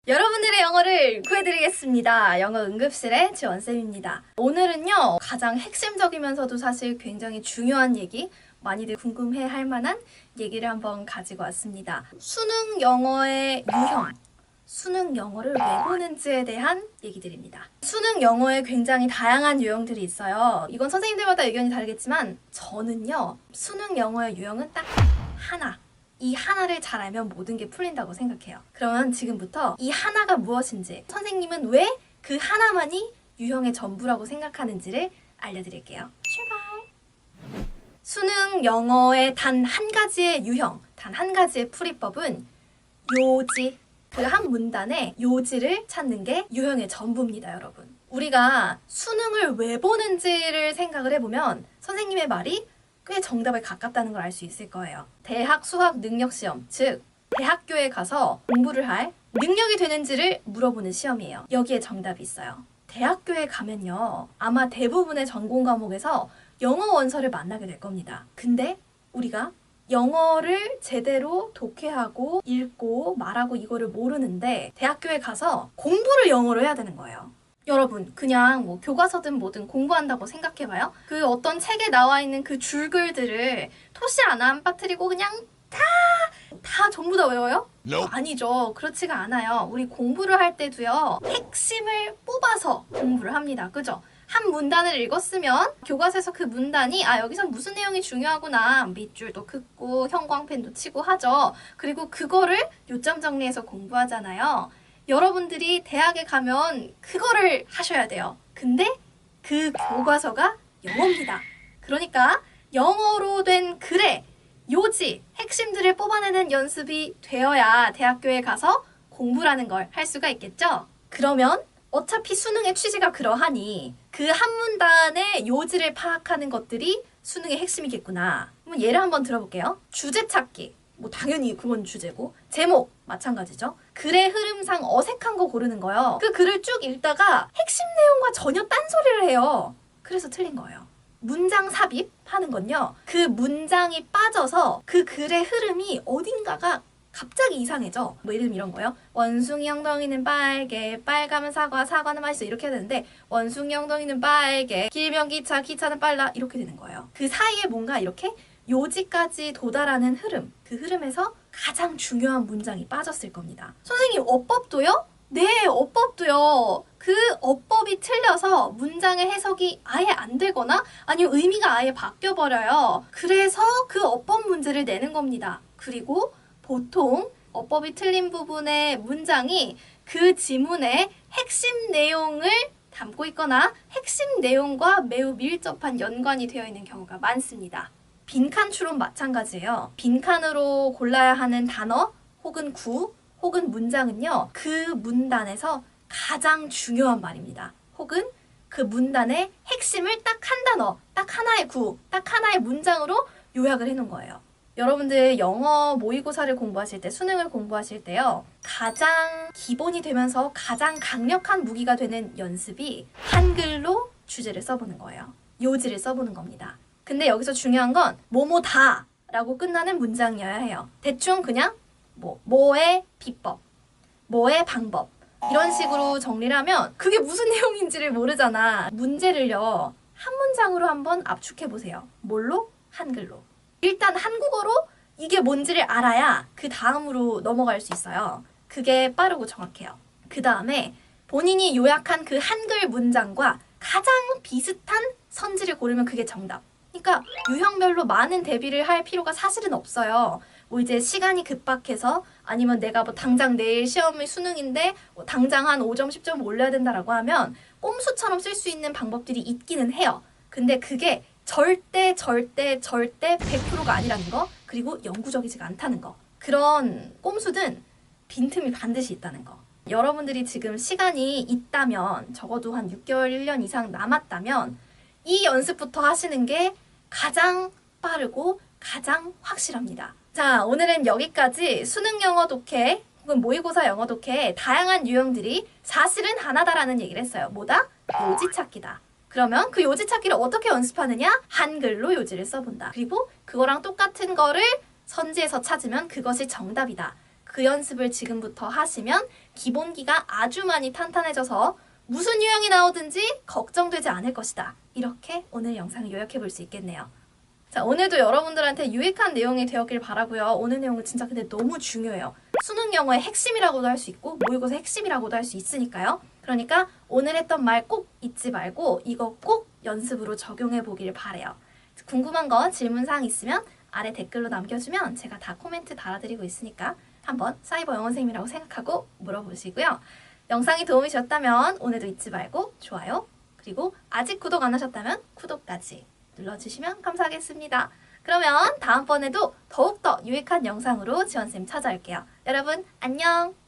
여러분들의 영어를 구해드리겠습니다. 영어 응급실의 지원쌤입니다. 오늘은요, 가장 핵심적이면서도 사실 굉장히 중요한 얘기, 많이들 궁금해할 만한 얘기를 한번 가지고 왔습니다. 수능 영어의 유형, 수능 영어를 왜 보는지에 대한 얘기들입니다. 수능 영어에 굉장히 다양한 유형들이 있어요. 이건 선생님들마다 의견이 다르겠지만 저는요, 수능 영어의 유형은 딱 하나. 이 하나를 잘 알면 모든 게 풀린다고 생각해요. 그러면 지금부터 이 하나가 무엇인지, 선생님은 왜 그 하나만이 유형의 전부라고 생각하는지를 알려드릴게요. 출발! 수능 영어의 단 한 가지의 유형, 단 한 가지의 풀이법은 요지. 그 한 문단에 요지를 찾는 게 유형의 전부입니다, 여러분. 우리가 수능을 왜 보는지를 생각을 해보면 선생님의 말이 꽤 정답에 가깝다는 걸 알 수 있을 거예요. 대학 수학 능력 시험, 즉 대학교에 가서 공부를 할 능력이 되는지를 물어보는 시험이에요. 여기에 정답이 있어요. 대학교에 가면요, 아마 대부분의 전공 과목에서 영어 원서를 만나게 될 겁니다. 근데 우리가 영어를 제대로 독해하고 읽고 말하고 이거를 모르는데 대학교에 가서 공부를 영어로 해야 되는 거예요. 여러분, 그냥 뭐 교과서든 뭐든 공부한다고 생각해봐요. 그 어떤 책에 나와 있는 그 줄글들을 토시 하나 안 빠뜨리고 그냥 다 전부 다 외워요? Nope. 아니죠. 그렇지가 않아요. 우리 공부를 할 때도요, 핵심을 뽑아서 공부를 합니다. 그죠? 한 문단을 읽었으면 교과서에서 그 문단이 여기서 무슨 내용이 중요하구나, 밑줄도 긋고 형광펜도 치고 하죠. 그리고 그거를 요점 정리해서 공부하잖아요. 여러분들이 대학에 가면 그거를 하셔야 돼요. 근데 그 교과서가 영어입니다. 그러니까 영어로 된 글의 요지, 핵심들을 뽑아내는 연습이 되어야 대학교에 가서 공부라는 걸 할 수가 있겠죠? 그러면 어차피 수능의 취지가 그러하니 그 한 문단의 요지를 파악하는 것들이 수능의 핵심이겠구나. 그럼 예를 한번 들어볼게요. 주제 찾기. 뭐 당연히 그건 주제고, 제목 마찬가지죠. 글의 흐름상 어색한 거 고르는 거요. 그 글을 쭉 읽다가 핵심 내용과 전혀 딴소리를 해요. 그래서 틀린 거예요. 문장 삽입하는 건요, 그 문장이 빠져서 그 글의 흐름이 어딘가가 갑자기 이상해져. 뭐 예를 들면 이런 거요. 원숭이 엉덩이는 빨개, 빨가면 사과, 사과는 맛있어, 이렇게 해야 되는데 원숭이 엉덩이는 빨개, 길면 기차, 기차는 빨라, 이렇게 되는 거예요. 그 사이에 뭔가 이렇게 요지까지 도달하는 흐름, 그 흐름에서 가장 중요한 문장이 빠졌을 겁니다. 선생님, 어법도요? 네, 어법도요. 그 어법이 틀려서 문장의 해석이 아예 안 되거나 아니면 의미가 아예 바뀌어버려요. 그래서 그 어법 문제를 내는 겁니다. 그리고 보통 어법이 틀린 부분의 문장이 그 지문의 핵심 내용을 담고 있거나 핵심 내용과 매우 밀접한 연관이 되어 있는 경우가 많습니다. 빈칸 추론 마찬가지예요. 빈칸으로 골라야 하는 단어 혹은 구 혹은 문장은요, 그 문단에서 가장 중요한 말입니다. 혹은 그 문단의 핵심을 딱 한 단어, 딱 하나의 구, 딱 하나의 문장으로 요약을 해놓은 거예요. 여러분들 영어 모의고사를 공부하실 때, 수능을 공부하실 때요, 가장 기본이 되면서 가장 강력한 무기가 되는 연습이 한글로 주제를 써보는 거예요. 요지를 써보는 겁니다. 근데 여기서 중요한 건 뭐뭐다 라고 끝나는 문장이어야 해요. 대충 그냥 뭐의 비법, 뭐의 방법, 이런 식으로 정리를 하면 그게 무슨 내용인지를 모르잖아. 문제를요, 한 문장으로 한번 압축해보세요. 뭘로? 한글로. 일단 한국어로 이게 뭔지를 알아야 그 다음으로 넘어갈 수 있어요. 그게 빠르고 정확해요. 그 다음에 본인이 요약한 그 한글 문장과 가장 비슷한 선지를 고르면 그게 정답. 그러니까 유형별로 많은 대비를 할 필요가 사실은 없어요. 뭐 이제 시간이 급박해서 아니면 내가 뭐 당장 내일 시험이 수능인데 뭐 당장 한 5점, 10점 올려야 된다라고 하면 꼼수처럼 쓸 수 있는 방법들이 있기는 해요. 근데 그게 절대 100%가 아니라는 거, 그리고 영구적이지가 않다는 거. 그런 꼼수든 빈틈이 반드시 있다는 거. 여러분들이 지금 시간이 있다면, 적어도 한 6개월, 1년 이상 남았다면 이 연습부터 하시는 게 가장 빠르고 가장 확실합니다. 자, 오늘은 여기까지 수능 영어 독해 혹은 모의고사 영어 독해의 다양한 유형들이 사실은 하나다라는 얘기를 했어요. 뭐다? 요지 찾기다. 그러면 그 요지 찾기를 어떻게 연습하느냐? 한글로 요지를 써본다. 그리고 그거랑 똑같은 거를 선지에서 찾으면 그것이 정답이다. 그 연습을 지금부터 하시면 기본기가 아주 많이 탄탄해져서 무슨 유형이 나오든지 걱정되지 않을 것이다. 이렇게 오늘 영상을 요약해 볼 수 있겠네요. 자, 오늘도 여러분들한테 유익한 내용이 되었길 바라고요. 오늘 내용은 진짜 근데 너무 중요해요. 수능 영어의 핵심이라고도 할 수 있고 모의고사 핵심이라고도 할 수 있으니까요. 그러니까 오늘 했던 말 꼭 잊지 말고 이거 꼭 연습으로 적용해 보길 바래요. 궁금한 거 질문사항 있으면 아래 댓글로 남겨주면 제가 다 코멘트 달아드리고 있으니까 한번 사이버 영어 선생님이라고 생각하고 물어보시고요. 영상이 도움이 되셨다면 오늘도 잊지 말고 좋아요, 그리고 아직 구독 안 하셨다면 구독까지 눌러주시면 감사하겠습니다. 그러면 다음번에도 더욱더 유익한 영상으로 지원쌤 찾아올게요. 여러분 안녕!